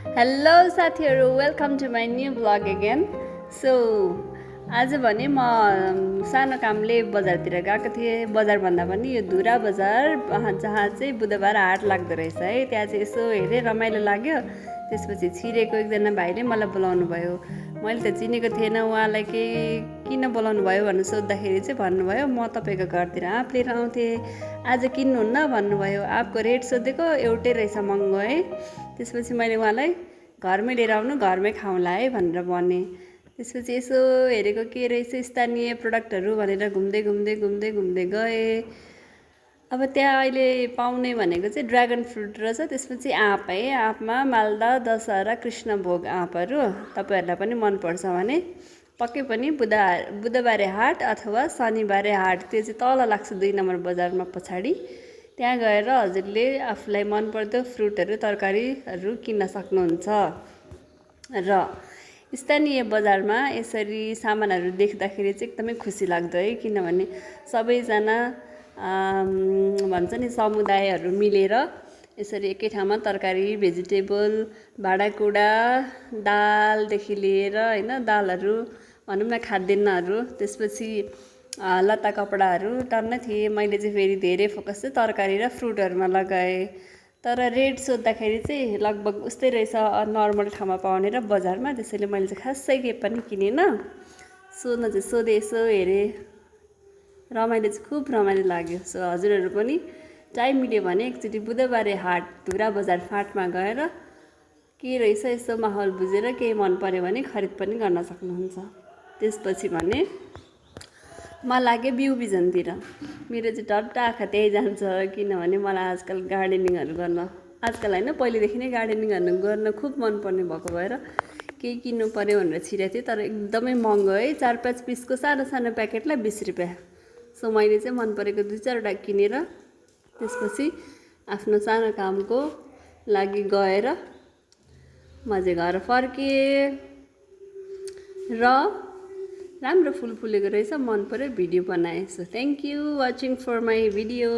Hello साथीहरू, welcome to my new blog again. So आज भने म सानो कामले बजारतिर गएको थिएँ। बजार भन्दा पनि यो धुरा बजार जहाँ चाहिँ बुधबार हाट लाग्दो रहेछ है। त्यहाँ चाहिँ यसो हेरेँ, रमाइलो लाग्यो। त्यसपछि छिरेको एकजना भाइले मलाई बोलाउनु भयो। मैले त चिनेको थिएन उहाँलाई, किन बोलाउनु भयो भनेर सोद्धाखेरि चाहिँ भन्नुभयो म तपाईँको घरतिर आँप लिएर आउँथेँ, आज किन्नुहुन्न भन्नुभयो। आँपको रेट सोधेको एउटै रहेछ, महँगो है। त्यसपछि मैले उहाँलाई घरमै लिएर आउनु, घरमै खाउँला है भनेर भने। त्यसपछि यसो हेरेको के रहेछ स्थानीय प्रडक्टहरू भनेर घुम्दै घुम्दै घुम्दै घुम्दै गएँ। अब त्यहाँ अहिले पाउने भनेको चाहिँ ड्र्यागन फ्रुट रहेछ, त्यसपछि आँप है। आँपमा मालदा, दशहरा, कृष्णभोग आँपहरू तपाईँहरूलाई पनि मनपर्छ भने पक्कै पनि बुधबारे हाट अथवा शनिबारे हाट, त्यो चाहिँ तल लाग्छ 2 नम्बर बजारमा पछाडि। त्यहाँ गएर हजुरले आफूलाई मनपर्दो फ्रुटहरू तरकारीहरू किन्न सक्नुहुन्छ। र स्थानीय बजारमा यसरी सामानहरू देख्दाखेरि चाहिँ एकदमै खुसी लाग्दो है, किनभने सबैजना भन्छ नि समुदायहरू मिलेर यसरी एकै ठाउँमा तरकारी, भेजिटेबल, भाँडाकुँडा, दालदेखि लिएर होइन, दालहरू भनौँ न, खाद्यान्नहरू, त्यसपछि लत्ता कपडाहरू टन्नै थिए। मैले चाहिँ फेरि धेरै फोकस चाहिँ तरकारी र फ्रुटहरूमा लगाएँ। तर रेट सोद्धाखेरि चाहिँ लगभग उस्तै रहेछ नर्मल ठाउँमा पाउने र बजारमा। त्यसैले मैले चाहिँ खासै केही पनि किनेन। सोध्न चाहिँ सोधेँ, यसो हेरेँ, रमाइलो चाहिँ खुब रमाइलो लाग्यो। सो हजुरहरू पनि टाइम मिल्यो भने एकचोटि बुधबारे हाट धुरा बजार फाँटमा गएर के रहेछ यसो माहौल बुझेर केही मन पर्यो भने खरिद पनि गर्न सक्नुहुन्छ। त्यसपछि भने म लाग्यो बिउ बिजनतिर। मेरो चाहिँ टट्ट आँखा त्यही जान्छ, किनभने मलाई आजकल गार्डनिङहरू गर्न, आजकल होइन पहिलेदेखि नै गार्डनिङहरू गर्न खुब मनपर्ने भएको भएर केही किन्नु पर्यो भनेर छिरेको थिएँ। तर एकदमै महँगो है, 4-5 पिसको सानो सानो प्याकेटलाई 20 रुपियाँ। सो मैले चाहिँ मन परेको 2-4वटा किनेर त्यसपछि आफ्नो सानो कामको लागि गएर म चाहिँ घर फर्किएँ र राम्रो फुल फुलेको रहेछ, मन पर्यो, भिडियो बनाएँ। So thank you watching for my video.